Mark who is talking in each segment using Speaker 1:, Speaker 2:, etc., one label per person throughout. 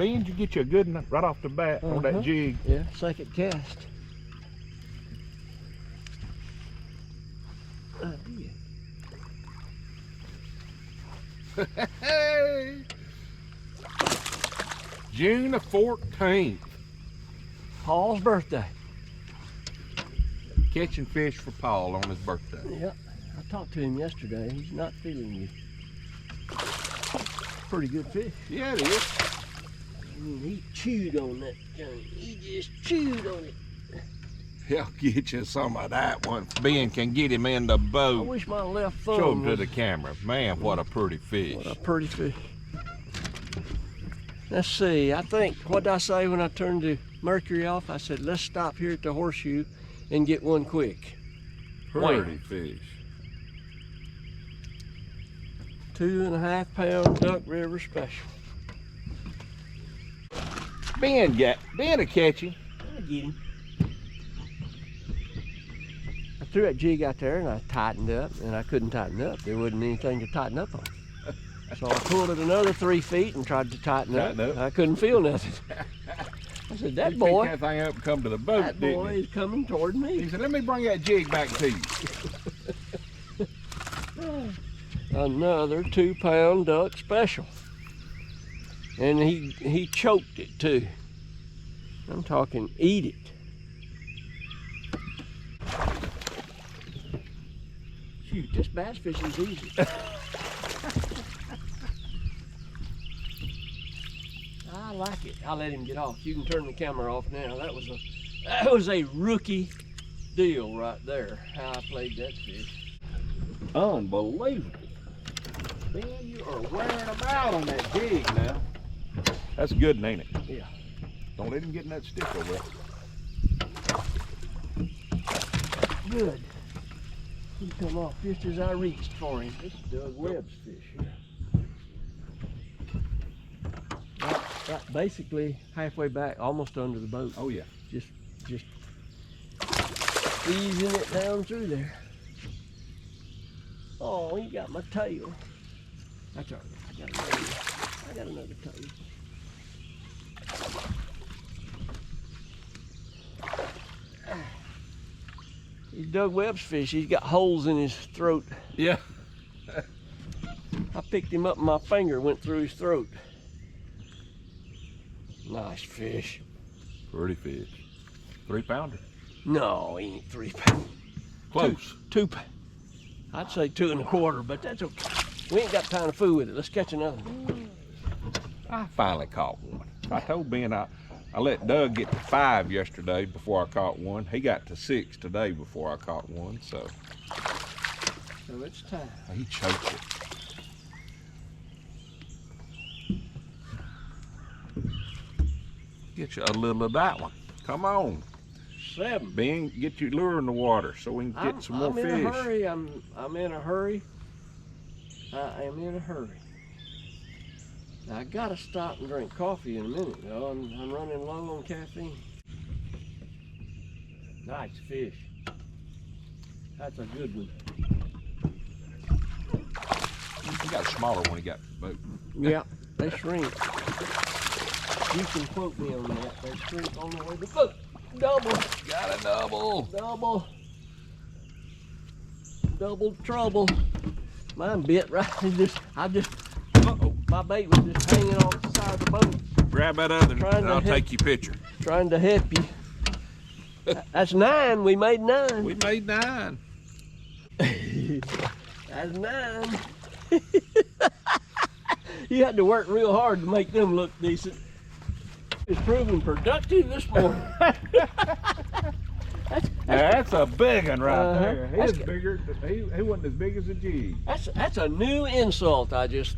Speaker 1: Ben, you get you a good one right off the bat on that jig.
Speaker 2: Yeah, second cast.
Speaker 1: Hey! June the 14th.
Speaker 2: Paul's birthday.
Speaker 1: Catching fish for Paul on his birthday.
Speaker 2: Yeah, I talked to him yesterday. He's not feeling you. Pretty good fish.
Speaker 1: Yeah, it is.
Speaker 2: I mean, he chewed on that thing. He just chewed on it.
Speaker 1: He'll get you some of that one. Ben can get him in the
Speaker 2: I
Speaker 1: boat.
Speaker 2: wish my left thumb
Speaker 1: Show him to
Speaker 2: was-
Speaker 1: the camera. Man, what a pretty fish.
Speaker 2: What a pretty fish. Let's see, I think, what did I say when I turned the mercury off? I said, let's stop here at the horseshoe and get one quick.
Speaker 1: Pretty fish.
Speaker 2: 2.5 pound Duck River Special.
Speaker 1: Ben will catch him.
Speaker 2: I get him. I threw that jig out there and I tightened up, and I couldn't tighten up. There wasn't anything to tighten up on. So I pulled it another 3 feet and tried to tighten up. I couldn't feel nothing. I said, that boy,
Speaker 1: picked that thing up and come to the boat,
Speaker 2: that
Speaker 1: didn't
Speaker 2: boy
Speaker 1: he?
Speaker 2: is coming toward me.
Speaker 1: He said, let me bring that jig back to you.
Speaker 2: Another 2 pound duck special. And he choked it too. I'm talking eat it. Shoot, this bass fishing is easy. I like it. I'll let him get off. You can turn the camera off now. That was a rookie deal right there, how I played that fish.
Speaker 1: Unbelievable. Ben, you are wearing them out on that jig now. That's good, ain't it?
Speaker 2: Yeah.
Speaker 1: Don't let him get in that stick over there.
Speaker 2: Good. He come off just as I reached for him. This is Doug Webb's fish here. Right basically halfway back, almost under the boat.
Speaker 1: Oh yeah.
Speaker 2: Just easing it down through there. Oh, he got my tail. That's all right. I got another tail. He's Doug Webb's fish. He's got holes in his throat.
Speaker 1: Yeah.
Speaker 2: I picked him up and my finger went through his throat. Nice fish.
Speaker 1: Pretty fish. 3 pounder.
Speaker 2: No, he ain't 3 pounds.
Speaker 1: Close.
Speaker 2: Two pounds. I'd say 2 1/4, but that's okay. We ain't got time to fool with it. Let's catch another one.
Speaker 1: I finally caught one. I told Ben I let Doug get to 5 yesterday before I caught one. He got to 6 today before I caught one, so.
Speaker 2: So it's time.
Speaker 1: He choked it. Get you a little of that one. Come on.
Speaker 2: 7.
Speaker 1: Ben, get your lure in the water so we can get some more fish.
Speaker 2: I'm in a hurry. I'm in a hurry. I am in a hurry. Now, I gotta stop and drink coffee in a minute, though. I'm running low on caffeine. Nice fish. That's a good one.
Speaker 1: He got a smaller one he got the boat.
Speaker 2: Yeah, they shrink. You can quote me on that. They shrink on the way to the boat. Double.
Speaker 1: Got a double.
Speaker 2: Double trouble. Mine bit right. Uh-oh. My bait was just hanging off the side of the boat.
Speaker 1: Grab that other and I'll take your picture.
Speaker 2: Trying to help you. That's 9. We made 9.
Speaker 1: We made 9.
Speaker 2: That's 9. You had to work real hard to make them look decent. It's proving productive this morning.
Speaker 1: That's a big one right there.
Speaker 2: That's
Speaker 1: He's bigger. He wasn't as big as a jig.
Speaker 2: That's a new insult I just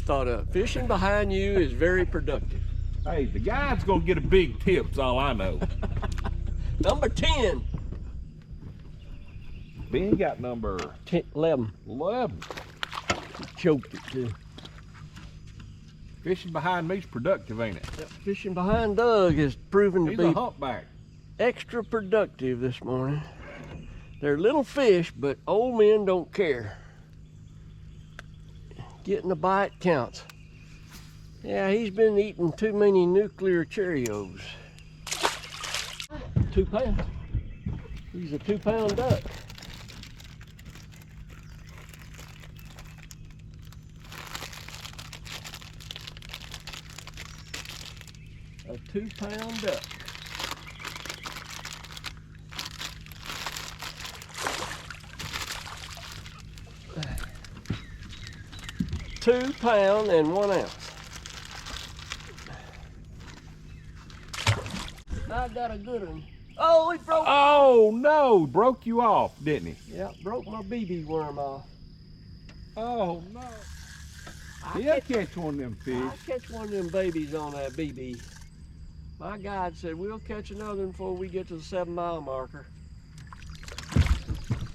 Speaker 2: thought of. Fishing behind you is very productive.
Speaker 1: Hey, the guy's gonna get a big tip, that's all I know.
Speaker 2: Number 10.
Speaker 1: Ben got number
Speaker 2: 11.
Speaker 1: 11.
Speaker 2: Choked it too.
Speaker 1: Fishing behind me's productive, ain't it?
Speaker 2: Yep, fishing behind Doug has proven to
Speaker 1: He's
Speaker 2: be
Speaker 1: a humpback.
Speaker 2: extra productive this morning. They're little fish, but old men don't care. Getting a bite counts. Yeah, he's been eating too many nuclear Cheerios. 2 pounds. He's a 2-pound duck. A 2-pound duck. £2 and 1 ounce. I got a good one. Oh, he broke.
Speaker 1: Oh no, broke you off, didn't he?
Speaker 2: Yeah, broke my BB worm off.
Speaker 1: Oh no.
Speaker 2: I
Speaker 1: He'll catch one of them fish.
Speaker 2: I catch one of them babies on that BB. My guide said we'll catch another one before we get to the 7-mile marker.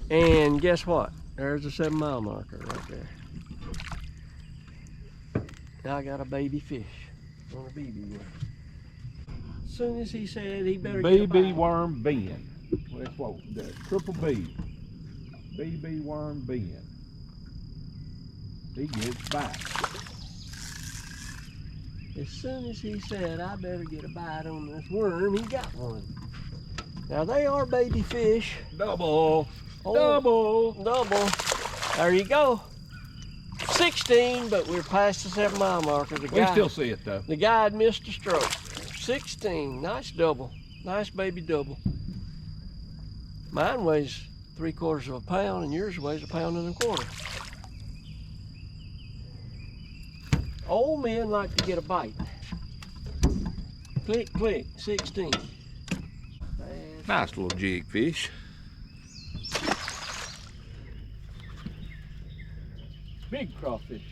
Speaker 2: And guess what? There's the 7-mile marker right there. Now I got a baby fish on a BB worm. As soon as he said he better get a
Speaker 1: BB
Speaker 2: bite.
Speaker 1: worm Ben. That's what the triple B. BB worm Ben. He gets back.
Speaker 2: As soon as he said I better get a bite on this worm, he got one. Now they are baby fish.
Speaker 1: Double.
Speaker 2: Oh,
Speaker 1: Double.
Speaker 2: There you go. 16, but we're past the 7-mile marker.
Speaker 1: We still see it though.
Speaker 2: The guide missed a stroke. 16, nice double. Nice baby double. Mine weighs 3/4 of a pound and yours weighs 1 1/4 pounds. Old men like to get a bite. Click, click, 16.
Speaker 1: Nice little jig fish.
Speaker 2: Big crawfish.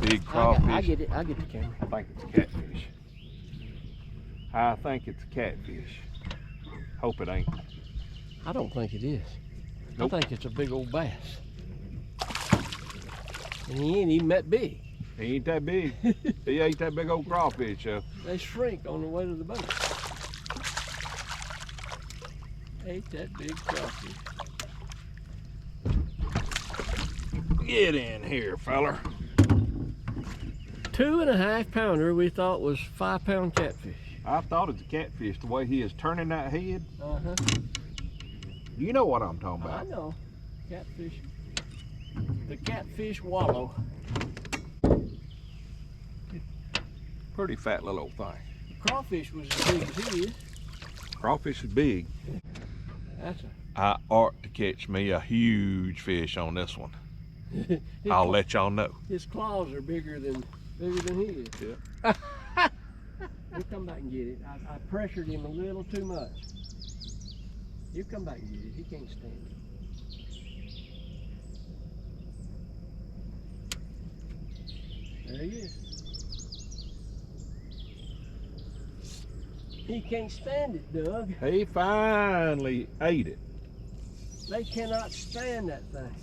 Speaker 1: Big crawfish.
Speaker 2: I get it, I get the camera.
Speaker 1: I think it's a catfish. I think it's a catfish. Hope it ain't.
Speaker 2: I don't think it is.
Speaker 1: Nope.
Speaker 2: I think it's a big old bass. And he ain't even that big.
Speaker 1: He ain't that big. He ain't that big old crawfish, though.
Speaker 2: They shrink on the way to the boat. Ain't that big crawfish.
Speaker 1: Get in here, feller.
Speaker 2: 2.5 pounder we thought was 5-pound catfish.
Speaker 1: I thought it's a catfish the way he is turning that head.
Speaker 2: Uh-huh.
Speaker 1: You know what I'm talking
Speaker 2: I
Speaker 1: about.
Speaker 2: know. Catfish. The catfish wallow.
Speaker 1: Pretty fat little old thing.
Speaker 2: The crawfish was as big as he is.
Speaker 1: Crawfish is big.
Speaker 2: That's a
Speaker 1: I ought to catch me a huge fish on this one. I'll let y'all know.
Speaker 2: His claws are bigger than he is.
Speaker 1: Yeah.
Speaker 2: He'll come back and get it. I pressured him a little too much. He'll come back and get it. He can't stand it. There he is. He can't stand it, Doug.
Speaker 1: He finally ate it.
Speaker 2: They cannot stand that thing.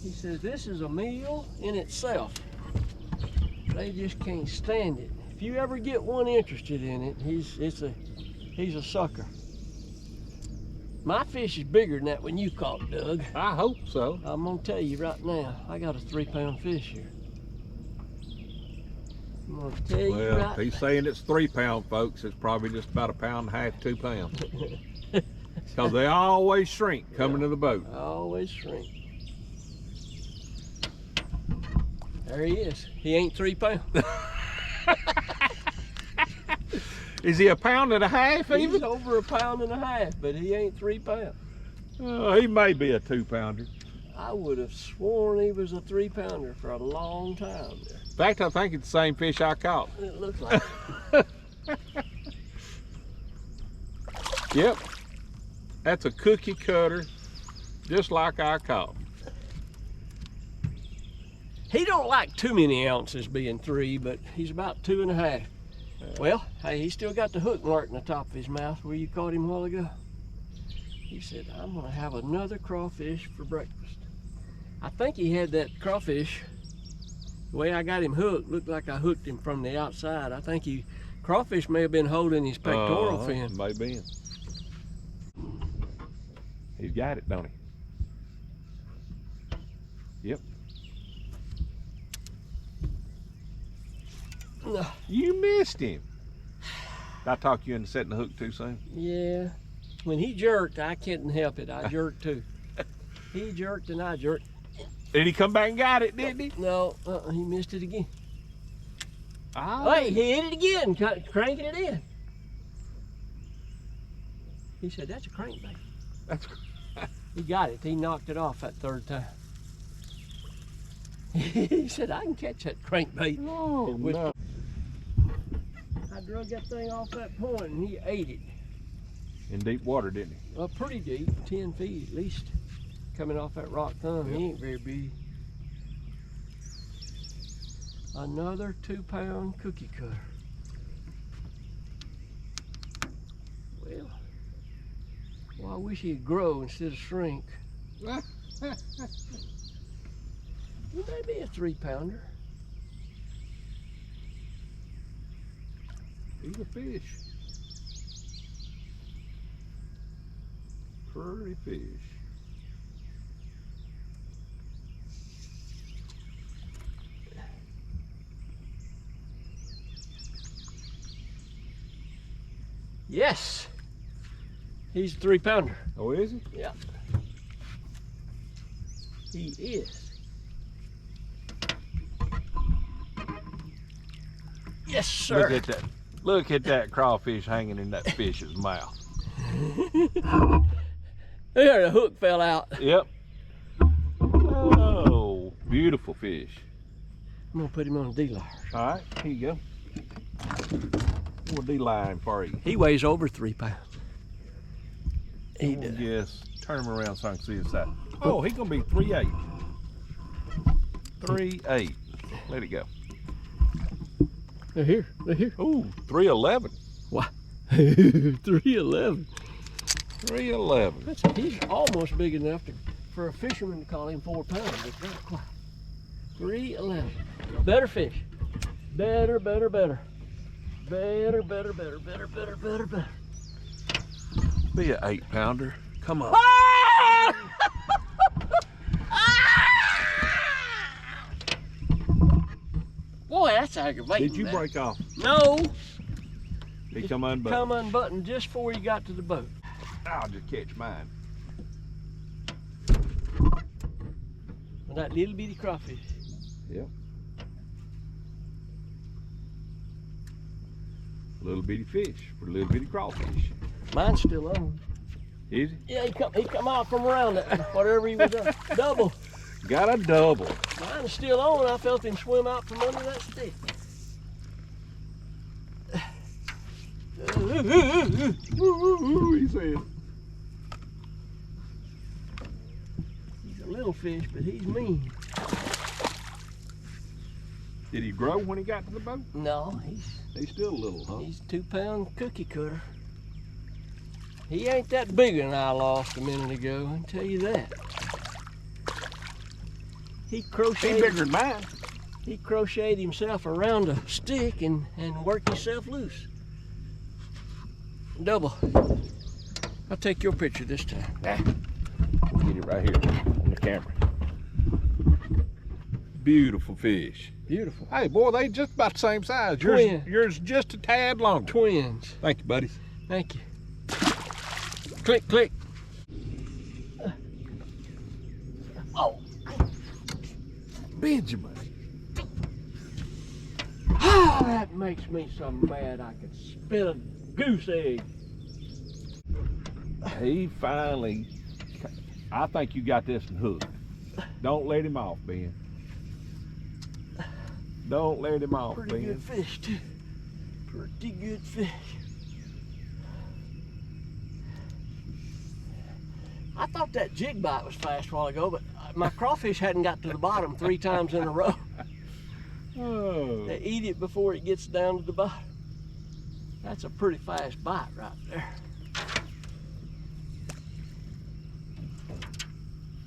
Speaker 2: He says this is a meal in itself. They just can't stand it. If you ever get one interested in it, he's a sucker. My fish is bigger than that one you caught, Doug.
Speaker 1: I hope so.
Speaker 2: I'm gonna tell you right now, I got a 3-pound fish here. I'm gonna tell you
Speaker 1: Well,
Speaker 2: right
Speaker 1: he's saying it's 3 pound, folks. It's probably just about 1.5 pounds, 2 pounds. Because they always shrink coming to the boat.
Speaker 2: I always shrink. There he is. He ain't 3 pounds.
Speaker 1: Is he 1.5 pounds even?
Speaker 2: He's over 1.5 pounds, but he ain't 3 pounds.
Speaker 1: He may be a 2 pounder.
Speaker 2: I would have sworn he was a 3 pounder for a long time there.
Speaker 1: In fact, I think it's the same fish I caught.
Speaker 2: It looks like it.
Speaker 1: Yep. That's a cookie cutter, just like I caught.
Speaker 2: He don't like too many ounces being 3, but he's about 2.5. Well, hey, he still got the hook mark in the top of his mouth where you caught him a while ago. He said, I'm gonna have another crawfish for breakfast. I think he had that crawfish, the way I got him hooked, looked like I hooked him from the outside. I think crawfish may have been holding his pectoral fin.
Speaker 1: Maybe. He's got it, don't he? Yep.
Speaker 2: No.
Speaker 1: You missed him. Did I talk you into setting the hook too soon?
Speaker 2: Yeah. When he jerked, I couldn't help it. I jerked too. He jerked and I jerked.
Speaker 1: Did he come back and got it, didn't he?
Speaker 2: No, he missed it again.
Speaker 1: Oh,
Speaker 2: Hey, he hit it again, cranking it in. He said, that's a crankbait.
Speaker 1: that's
Speaker 2: He got it. He knocked it off that third time. He said, I can catch that crankbait.
Speaker 1: oh no.
Speaker 2: I drug that thing off that point and he ate it.
Speaker 1: In deep water, didn't he?
Speaker 2: Well, pretty deep, 10 feet at least. Coming off that rock thumb,
Speaker 1: Yep.
Speaker 2: he ain't very big. Another 2-pound cookie cutter. Well, I wish he'd grow instead of shrink. Well, maybe a 3-pounder.
Speaker 1: He's a fish. Pretty fish.
Speaker 2: Yes, he's a 3-pounder.
Speaker 1: Oh, is he?
Speaker 2: Yeah, he is. Yes, sir.
Speaker 1: Look at that. Look at that crawfish hanging in that fish's mouth.
Speaker 2: There, the hook fell out.
Speaker 1: Yep. Oh, beautiful fish.
Speaker 2: I'm gonna put him on a D-liner.
Speaker 1: All right, here you go. We'll D-line for you.
Speaker 2: He weighs over 3 pounds. He
Speaker 1: Oh,
Speaker 2: does.
Speaker 1: yes. Turn him around so I can see his side. Oh, he's gonna be 3'8". 3'8". Let it go.
Speaker 2: They're here. They're here.
Speaker 1: Ooh, 3'11".
Speaker 2: Wow. 311.
Speaker 1: 3'11".
Speaker 2: He's almost big enough for a fisherman to call him 4 pounds. But not quite. 311. Better fish. Better, better, better. Better, better, better, better, better, better, better.
Speaker 1: Be an 8-pounder. Come on.
Speaker 2: Boy, that's aggravating.
Speaker 1: Did you
Speaker 2: man.
Speaker 1: break off?
Speaker 2: No.
Speaker 1: He come unbuttoned.
Speaker 2: Come unbuttoned just before you got to the boat.
Speaker 1: I'll just catch mine.
Speaker 2: With that little bitty crawfish.
Speaker 1: Yep. Little bitty fish for little bitty crawfish.
Speaker 2: Mine's still on.
Speaker 1: Is he?
Speaker 2: Yeah, he come out from around it, whatever he was doing. Double.
Speaker 1: Got a double.
Speaker 2: Mine's still on. I felt him swim out from under that stick.
Speaker 1: He said.
Speaker 2: He's a little fish, but he's mean.
Speaker 1: Did he grow when he got to the boat?
Speaker 2: No,
Speaker 1: He's still a little, huh?
Speaker 2: he's 2-pound cookie cutter. He ain't that big one I lost a minute ago, I can tell you that. He crocheted.
Speaker 1: He's bigger than mine.
Speaker 2: He crocheted himself around a stick and worked himself loose. Double. I'll take your picture this time.
Speaker 1: Nah. Get it right here on the camera. Beautiful fish.
Speaker 2: Beautiful.
Speaker 1: Hey, boy, they just about the same size.
Speaker 2: Twin.
Speaker 1: Yours just a tad longer.
Speaker 2: Twins.
Speaker 1: Thank you, buddies.
Speaker 2: Thank you. Click, click. Oh.
Speaker 1: Benjamin.
Speaker 2: Ah, that makes me so mad I could spit a goose egg.
Speaker 1: He finally, I think you got this one hooked. Don't let him off, Ben. Don't let him off,
Speaker 2: Pretty
Speaker 1: Ben.
Speaker 2: good fish, too. Pretty good fish. I thought that jig bite was fast a while ago, but my crawfish hadn't got to the bottom 3 times in a row.
Speaker 1: Oh.
Speaker 2: They eat it before it gets down to the bottom. That's a pretty fast bite right there.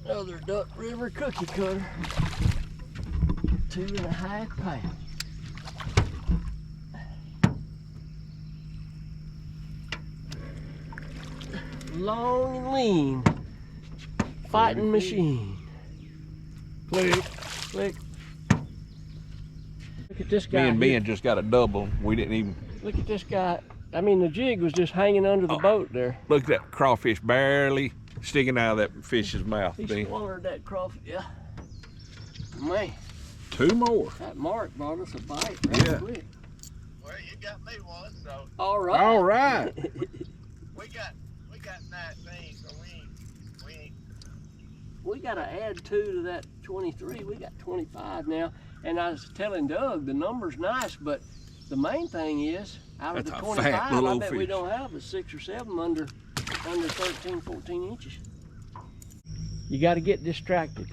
Speaker 2: Another Duck River cookie cutter. 2.5 pounds. Long and lean. Fighting machine.
Speaker 1: Click.
Speaker 2: Click. Look at this
Speaker 1: Me
Speaker 2: guy.
Speaker 1: and Ben just got a double. We didn't even.
Speaker 2: Look at this guy. I mean, the jig was just hanging under the boat there.
Speaker 1: Look at that crawfish barely sticking out of that fish's mouth.
Speaker 2: He
Speaker 1: Ben.
Speaker 2: swallowed that crawfish. Yeah. Man.
Speaker 1: 2 more.
Speaker 2: That Mark brought us a bite right quick.
Speaker 3: Well, you got me one, so
Speaker 2: All right.
Speaker 1: All right.
Speaker 3: we got 19, so we ain't.
Speaker 2: We got to add 2 to that 23. We got 25 now. And I was telling Doug, the number's nice, but the main thing is, out of
Speaker 1: That's
Speaker 2: the
Speaker 1: a fat
Speaker 2: 25, I
Speaker 1: little
Speaker 2: bet we
Speaker 1: fish.
Speaker 2: don't have a 6 or 7 under 13, 14 inches. You got to get distracted.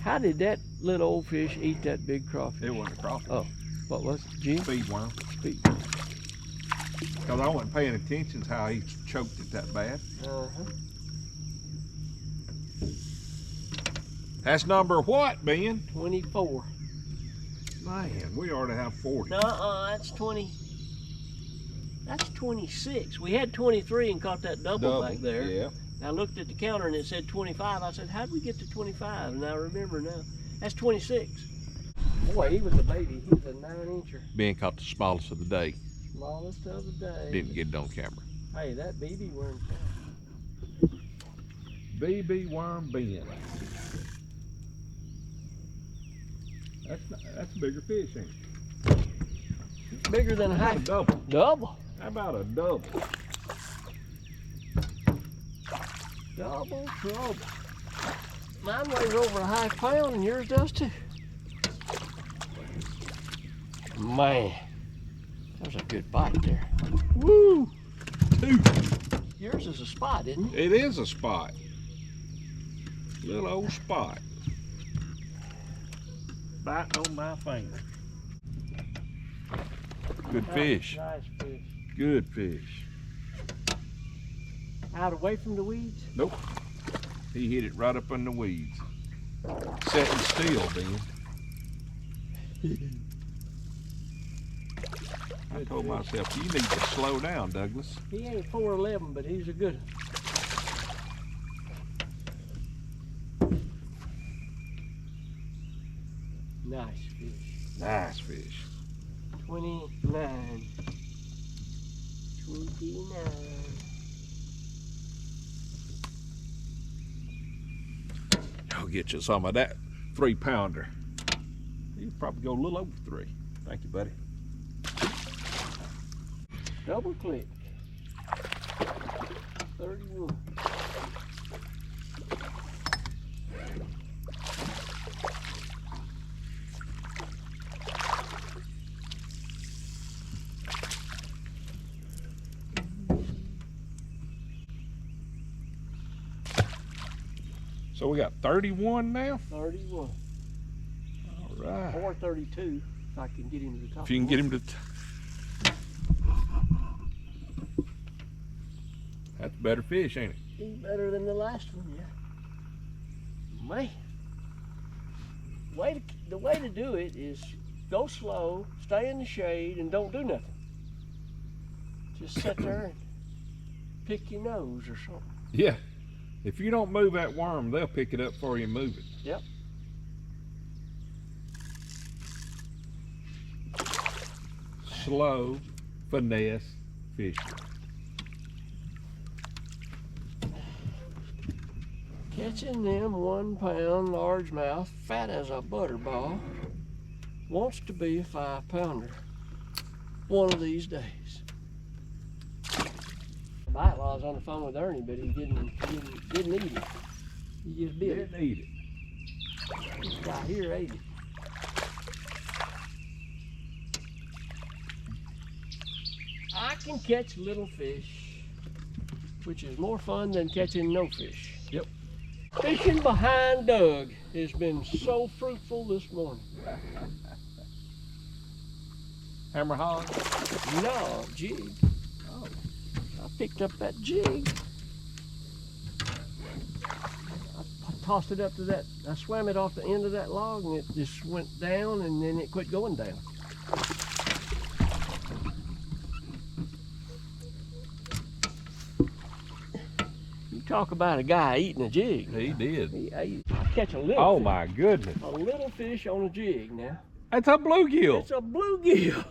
Speaker 2: How did that little old fish eat that big crawfish?
Speaker 1: It wasn't a crawfish.
Speaker 2: Oh, what was it? Jig?
Speaker 1: Speed worm.
Speaker 2: Speed.
Speaker 1: Because I wasn't paying attention to how he choked it that bad.
Speaker 2: Uh-huh.
Speaker 1: That's number what, Ben?
Speaker 2: 24.
Speaker 1: Man, we ought to have 40.
Speaker 2: That's 20. That's 26. We had 23 and caught that double back there.
Speaker 1: Yeah.
Speaker 2: I looked at the counter and it said 25. I said, how'd we get to 25? And I remember now. That's 26. Boy, he was a baby. He was a 9-incher.
Speaker 1: Ben caught the smallest of the day.
Speaker 2: Smallest of the day.
Speaker 1: Didn't get it on camera.
Speaker 2: Hey, that BB worm.
Speaker 1: BB worm Ben. That's a bigger fish, ain't it?
Speaker 2: Bigger than a
Speaker 1: How about a
Speaker 2: half.
Speaker 1: double?
Speaker 2: Double.
Speaker 1: How about a double?
Speaker 2: Double trouble. Mine weighs over a ½ pound and yours does too. Man, that was a good bite there.
Speaker 1: Woo! 2.
Speaker 2: Yours is a spot, isn't it?
Speaker 1: It is a spot. Little old spot. Biting on my finger. Good fish.
Speaker 2: Nice fish.
Speaker 1: Good fish.
Speaker 2: Out away from the weeds?
Speaker 1: Nope. He hit it right up in the weeds. Setting still, Ben. I told myself, you need to slow down, Douglas.
Speaker 2: He ain't 4'11", but he's a good one. Nice fish.
Speaker 1: Nice fish.
Speaker 2: 29. 29.
Speaker 1: I'll get you some of that 3-pounder. You probably go a little over 3. Thank you, buddy.
Speaker 2: Double click. 31.
Speaker 1: So we got 31 now?
Speaker 2: 31.
Speaker 1: All right.
Speaker 2: Or 32, if I can get him to the top.
Speaker 1: If you can get him to... That's better fish, ain't it?
Speaker 2: He's better than the last one, yeah. Man. The way to do it is go slow, stay in the shade, and don't do nothing. Just sit there and pick your nose or something.
Speaker 1: Yeah. If you don't move that worm, they'll pick it up for you and move it.
Speaker 2: Yep.
Speaker 1: Slow, finesse fishing.
Speaker 2: Catching them 1 pound largemouth, fat as a butterball, wants to be a 5-pounder one of these days. Bite while I was on the phone with Ernie, but he didn't eat it. He just bit it.
Speaker 1: Didn't eat it.
Speaker 2: This guy here ate it. I can catch little fish, which is more fun than catching no fish.
Speaker 1: Yep.
Speaker 2: Fishing behind Doug has been so fruitful this morning.
Speaker 1: Hammer hog?
Speaker 2: No, jig.
Speaker 1: Oh.
Speaker 2: I picked up that jig. I tossed it up to that, I swam it off the end of that log and it just went down and then it quit going down. You talk about a guy eating a jig.
Speaker 1: He did.
Speaker 2: He ate, I catch a little
Speaker 1: Oh
Speaker 2: fish,
Speaker 1: my goodness.
Speaker 2: a little fish on a jig now.
Speaker 1: That's a bluegill.
Speaker 2: It's a bluegill.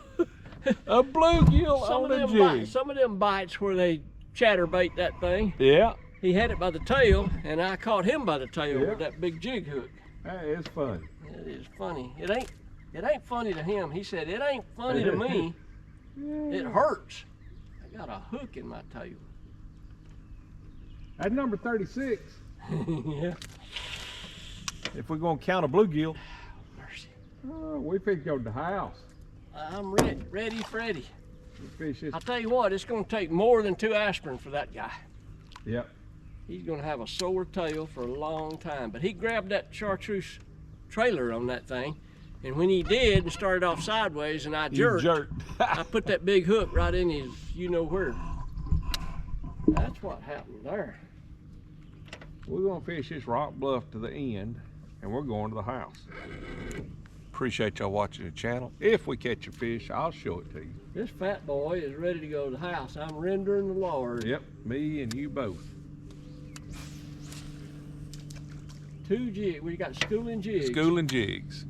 Speaker 1: A bluegill on a jig.
Speaker 2: Some of them bites where they chatterbait that thing.
Speaker 1: Yeah.
Speaker 2: He had it by the tail, and I caught him by the tail
Speaker 1: Yeah.
Speaker 2: with that big jig hook.
Speaker 1: That is fun.
Speaker 2: It is funny. It ain't funny to him. He said, it ain't funny to me. It hurts. I got a hook in my tail.
Speaker 1: That's number 36.
Speaker 2: Yeah.
Speaker 1: If we're gonna count a bluegill,
Speaker 2: Mercy.
Speaker 1: we fish go to the house.
Speaker 2: I'm ready, Freddy.
Speaker 1: We fish this.
Speaker 2: I'll tell you what, it's gonna take more than 2 aspirin for that guy.
Speaker 1: Yep.
Speaker 2: He's gonna have a sore tail for a long time. But he grabbed that chartreuse trailer on that thing, and when he did and started off sideways and I jerked, I put that big hook right in his you-know-where. That's what happened there.
Speaker 1: We're gonna fish this rock bluff to the end, and we're going to the house. Appreciate y'all watching the channel. If we catch a fish, I'll show it to you.
Speaker 2: This fat boy is ready to go to the house. I'm rendering the Lord.
Speaker 1: Yep, me and you both.
Speaker 2: 2 jigs. We got schooling jigs.
Speaker 1: Schooling jigs.